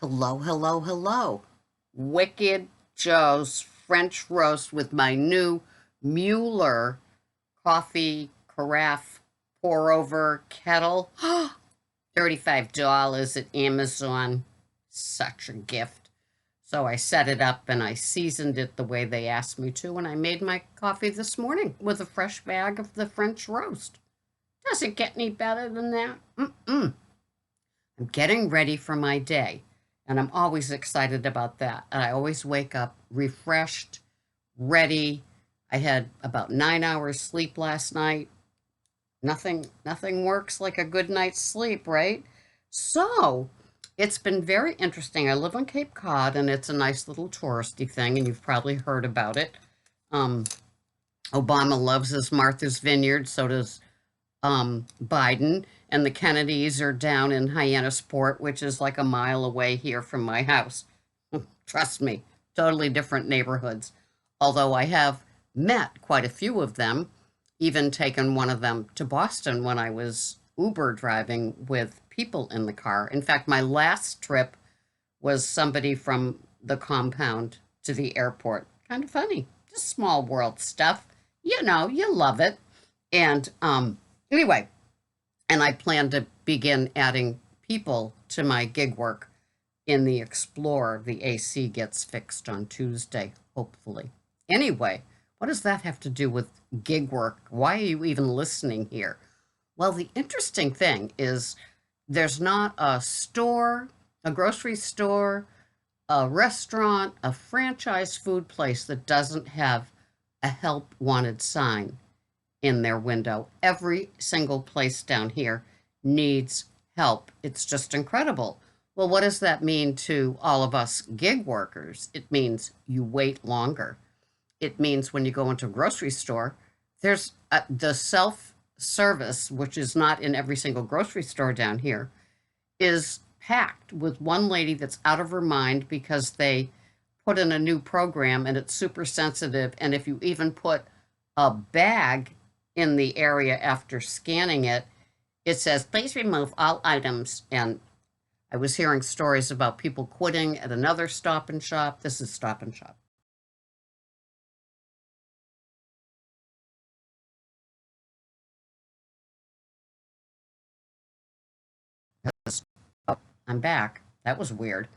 Hello, hello, hello. Wicked Joe's French roast with my new Mueller coffee carafe pour over kettle. $35 at Amazon. Such a gift. So I set it up and I seasoned it the way they asked me to, and I made my coffee this morning with a fresh bag of the French roast. Does it get any better than that? Mm-mm. I'm getting ready for my day, and I'm always excited about that. And I always wake up refreshed, ready. I had about 9 hours sleep last night. Nothing works like a good night's sleep, right? So it's been very interesting. I live on Cape Cod, and it's a nice little touristy thing, and you've probably heard about it. Um, Obama loves his Martha's Vineyard, so does Biden, and the Kennedys are down in Hyannisport, which is like a mile away here from my house. Trust me, totally different neighborhoods. Although I have met quite a few of them, even taken one of them to Boston when I was Uber driving with people in the car. In fact, my last trip was somebody from the compound to the airport. Kind of funny. Just small world stuff. You know, you love it. And anyway, and I plan to begin adding people to my gig work in the Explorer. The AC gets fixed on Tuesday, hopefully. Anyway, what does that have to do with gig work? Why are you even listening here? Well, the interesting thing is there's not a store, a grocery store, a restaurant, a franchise food place that doesn't have a help wanted sign in their window. Every single place down here needs help. It's just incredible. Well, what does that mean to all of us gig workers? It means you wait longer. It means when you go into a grocery store, there's the self service, which is not in every single grocery store down here, is packed with one lady that's out of her mind because they put in a new program and it's super sensitive. And if you even put a bag in the area after scanning it, it says, please remove all items. And I was hearing stories about people quitting at another Stop and Shop. This is Stop and Shop. Oh, I'm back. That was weird.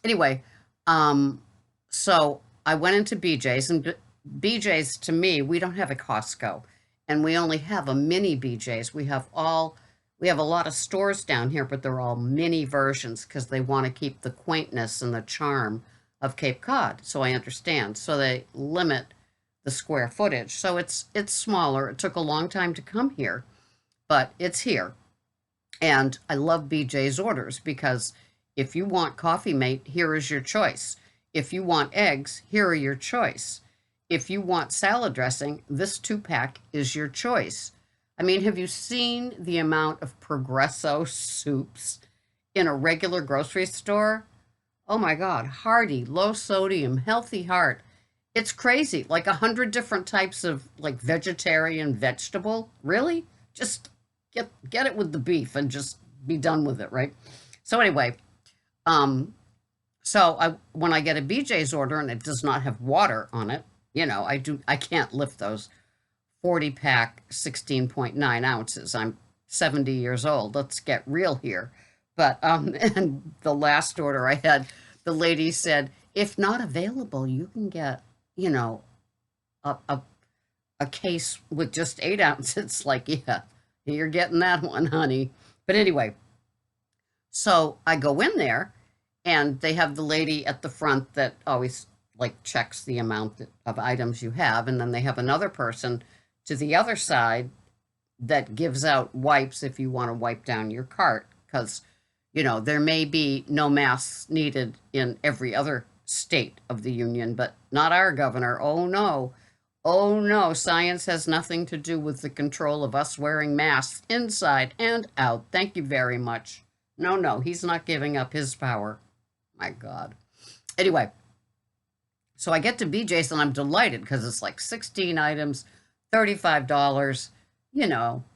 Anyway, um, so I went into BJ's, and BJ's to me, we don't have a Costco, and we only have a mini BJ's. We have a lot of stores down here, but they're all mini versions because they want to keep the quaintness and the charm of Cape Cod. So I understand. So they limit the square footage. So it's smaller. It took a long time to come here, but it's here. And I love BJ's orders because if you want Coffee Mate, here is your choice. If you want eggs, here are your choice. If you want salad dressing, this 2-pack is your choice. I mean, have you seen the amount of Progresso soups in a regular grocery store? Oh my God, hearty, low sodium, healthy heart. It's crazy. Like 100 different types of like vegetarian vegetable. Really? Just get it with the beef and just be done with it, right? So anyway, um, so I when I get a BJ's order and it does not have water on it, I can't lift those 40-pack 16.9 ounces. I'm 70 years old. Let's get real here. But and the last order I had, the lady said, if not available, you can get, you know, a, a a case with just 8 ounces. Like, yeah, you're getting that one, honey. But anyway, so I go in there and they have the lady at the front that always like checks the amount of items you have. And then they have another person to the other side that gives out wipes if you want to wipe down your cart. Because, there may be no masks needed in every other state of the union, but not our governor. Oh, no. Oh no, science has nothing to do with the control of us wearing masks inside and out. Thank you very much. No, no, he's not giving up his power. My God. Anyway, so I get to BJ's and I'm delighted because it's like 16 items, $35.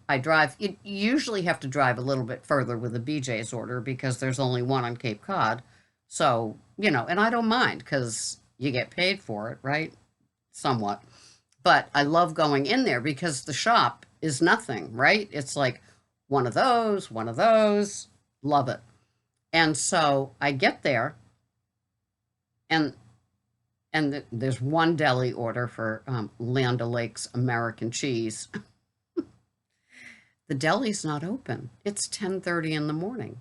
I drive, you usually have to drive a little bit further with a BJ's order because there's only one on Cape Cod. So, and I don't mind because you get paid for it, right? Somewhat. But I love going in there because the shop is nothing, right? It's like one of those, love it. And so I get there, and there's one deli order for Land O'Lakes American cheese. The deli's not open. It's 10:30 in the morning.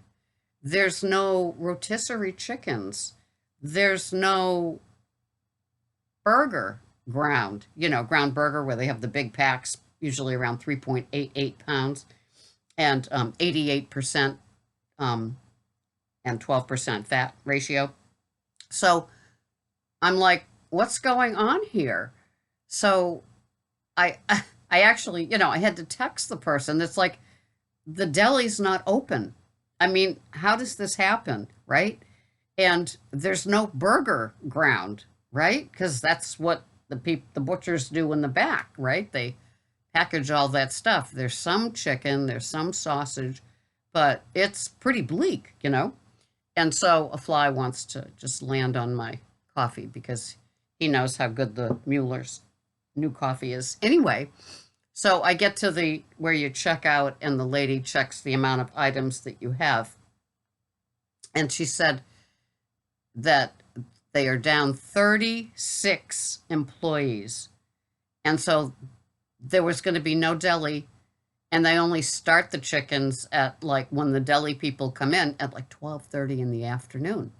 There's no rotisserie chickens. There's no burger ground burger where they have the big packs, usually around 3.88 pounds, and 88% and 12% fat ratio. So I'm like, what's going on here? So I I actually, I had to text the person. It's like the deli's not open. I mean, how does this happen, right? And there's no burger ground, right? Because that's what the butchers do in the back, right? They package all that stuff. There's some chicken, there's some sausage, but it's pretty bleak. And so a fly wants to just land on my coffee because he knows how good the Mueller's new coffee is. Anyway, so I get to the where you check out and the lady checks the amount of items that you have. And she said that they are down 36 employees. And so there was going to be no deli, and they only start the chickens at like when the deli people come in at like 12:30 in the afternoon.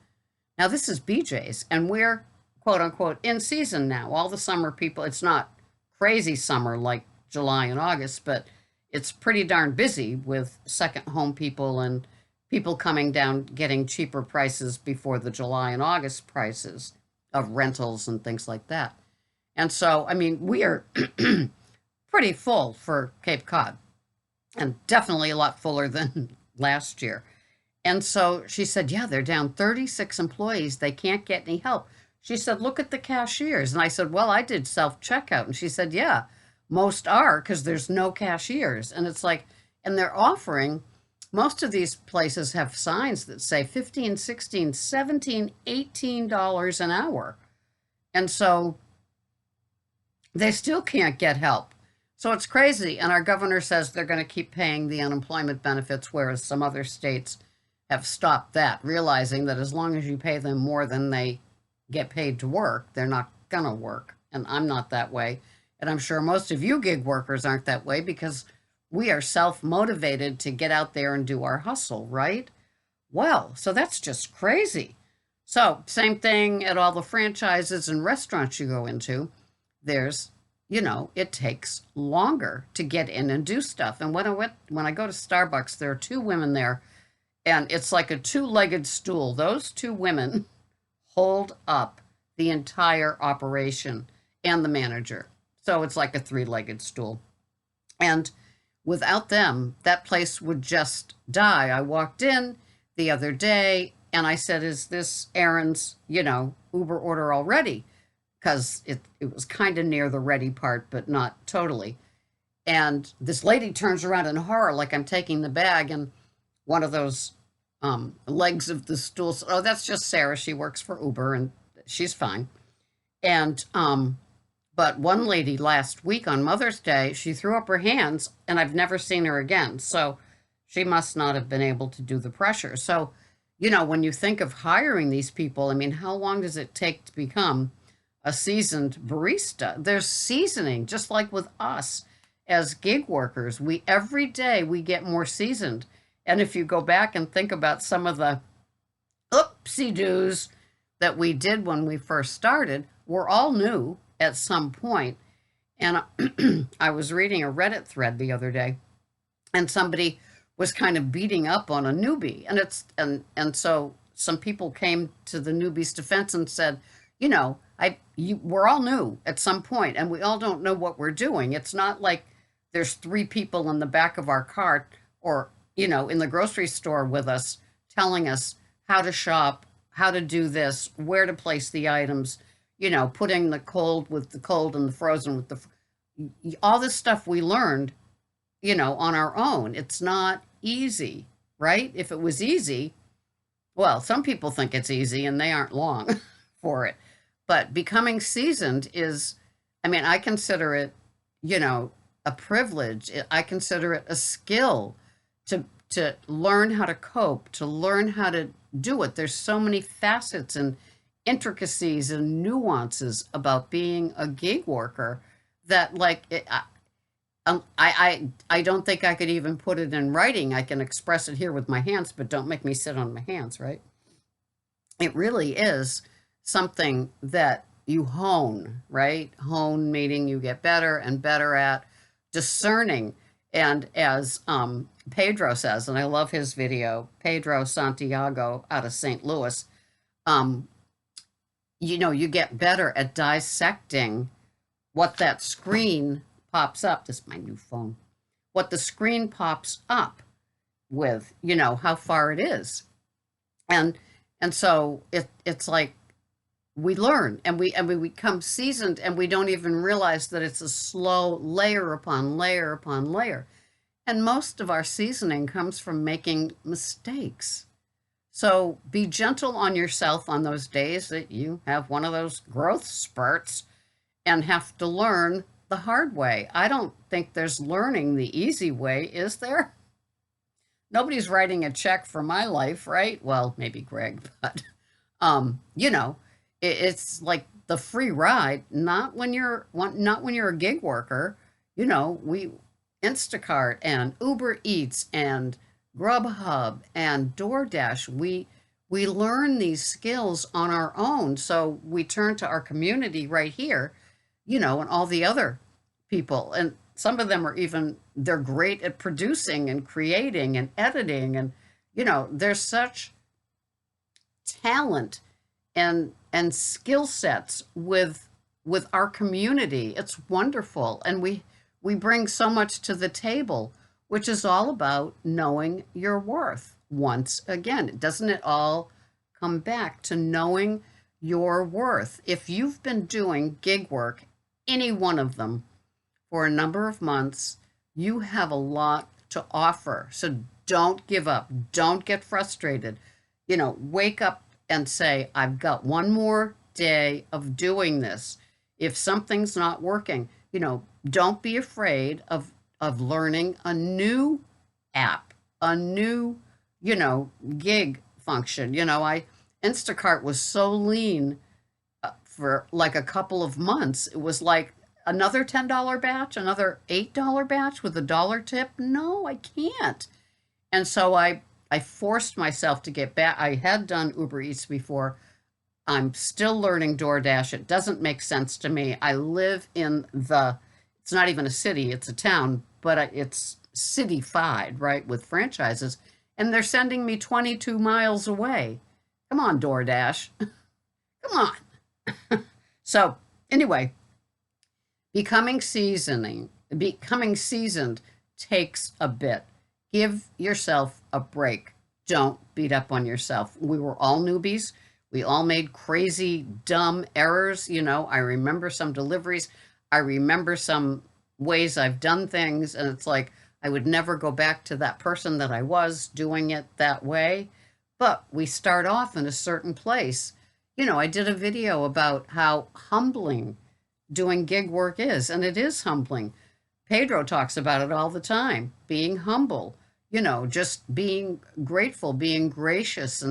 Now this is BJ's, and we're quote unquote in season now. All the summer people, it's not crazy summer like July and August, but it's pretty darn busy with second home people and people coming down getting cheaper prices before the July and August prices of rentals and things like that. And so, I mean, we are pretty full for Cape Cod, and definitely a lot fuller than last year. And so she said, yeah, they're down 36 employees. They can't get any help. She said, look at the cashiers. And I said, well, I did self-checkout. And she said, yeah, most are because there's no cashiers. And it's like, and they're offering, most of these places have signs that say 15, 16, 17, $18 an hour. And so they still can't get help. So it's crazy. And our governor says they're going to keep paying the unemployment benefits, whereas some other states have stopped that, realizing that as long as you pay them more than they get paid to work, they're not going to work. And I'm not that way. And I'm sure most of you gig workers aren't that way because we are self-motivated to get out there and do our hustle, right? Well, so that's just crazy. So same thing at all the franchises and restaurants you go into. There's, it takes longer to get in and do stuff. And when I go to Starbucks, there are two women there, and it's like a two-legged stool. Those two women hold up the entire operation and the manager. So it's like a three-legged stool. And without them, that place would just die. I walked in the other day and I said, is this Aaron's, Uber order already? Because it was kind of near the ready part, but not totally. And this lady turns around in horror, like I'm taking the bag, and one of those legs of the stool says, oh, that's just Sarah. She works for Uber and she's fine. And but one lady last week on Mother's Day, she threw up her hands, and I've never seen her again. So she must not have been able to do the pressure. So, when you think of hiring these people, I mean, how long does it take to become a seasoned barista? There's seasoning, just like with us as gig workers. Every day we get more seasoned. And if you go back and think about some of the oopsie-doos that we did when we first started, we're all new at some point. And I was reading a Reddit thread the other day, and somebody was kind of beating up on a newbie. And so some people came to the newbie's defense and said, we're all new at some point, and we all don't know what we're doing. It's not like there's three people in the back of our cart or, in the grocery store with us telling us how to shop, how to do this, where to place the items, putting the cold with the cold and the frozen with all this stuff we learned, on our own. It's not easy, right? If it was easy, Well, some people think it's easy and they aren't long for it. But becoming seasoned is, I mean, I consider it, you know, a privilege. I consider it a skill to learn how to cope, to learn how to do it. There's so many facets and intricacies and nuances about being a gig worker that like I don't think I could even put it in writing. I can express it here with my hands, but don't make me sit on my hands, right? It really is something that you hone, right? Hone meaning you get better and better at discerning. And as Pedro says, and I love his video, Pedro Santiago out of St. Louis, um, you know, you get better at dissecting what that screen pops up. This is my new phone. What the screen pops up with, you know, how far it is. And so it's like we learn and we become seasoned and we don't even realize that it's a slow layer upon layer upon layer. And most of our seasoning comes from making mistakes. So be gentle on yourself on those days that you have one of those growth spurts and have to learn the hard way. I don't think there's learning the easy way, is there? Nobody's writing a check for my life, right? Well, maybe Greg, but you know, it's like the free ride. Not when you're a gig worker. You know, we Instacart and Uber Eats and Grubhub and DoorDash. We learn these skills on our own. So we turn to our community right here, you know, and all the other people. And some of them are even, they're great at producing and creating and editing. And, you know, there's such talent and skill sets with our community. It's wonderful. And we bring so much to the table, which is all about knowing your worth. Once again, doesn't it all come back to knowing your worth? If you've been doing gig work, any one of them, for a number of months, you have a lot to offer. So don't give up. Don't get frustrated. You know, wake up and say, I've got one more day of doing this. If something's not working, you know, don't be afraid of learning a new app, a new, you know, gig function. You know, Instacart was so lean for like a couple of months. It was like another $10 batch, another $8 batch with a dollar tip. No, I can't. And so I forced myself to get back. I had done Uber Eats before. I'm still learning DoorDash. It doesn't make sense to me. I live in it's not even a city, it's a town, but it's city-fied, right, with franchises. And they're sending me 22 miles away. Come on, DoorDash. Come on. So anyway, becoming seasoned takes a bit. Give yourself a break. Don't beat up on yourself. We were all newbies. We all made crazy, dumb errors. You know, I remember some deliveries. I remember some ways I've done things, and it's like I would never go back to that person that I was doing it that way. But we start off in a certain place. You know, I did a video about how humbling doing gig work is, and it is humbling. Pedro talks about it all the time, being humble, you know, just being grateful, being gracious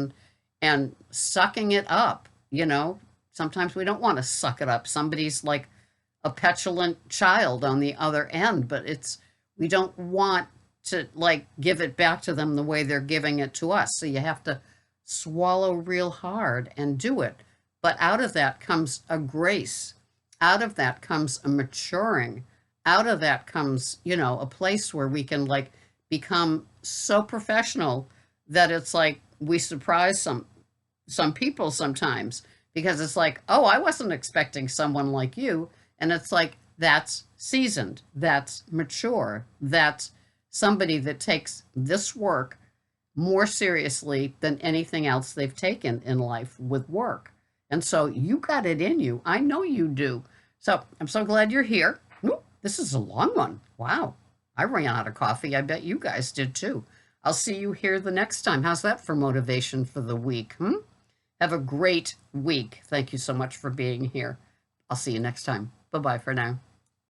and sucking it up, you know. Sometimes we don't want to suck it up. Somebody's like a petulant child on the other end, but we don't want to like give it back to them the way they're giving it to us. So you have to swallow real hard and do it. But out of that comes a grace. Out of that comes a maturing. Out of that comes, you know, a place where we can like become so professional that it's like we surprise some people sometimes, because it's like, oh, I wasn't expecting someone like you. And it's like, that's seasoned, that's mature, that's somebody that takes this work more seriously than anything else they've taken in life with work. And so you got it in you. I know you do. So I'm so glad you're here. Ooh, this is a long one. Wow. I ran out of coffee. I bet you guys did too. I'll see you here the next time. How's that for motivation for the week? Have a great week. Thank you so much for being here. I'll see you next time. Bye-bye for now.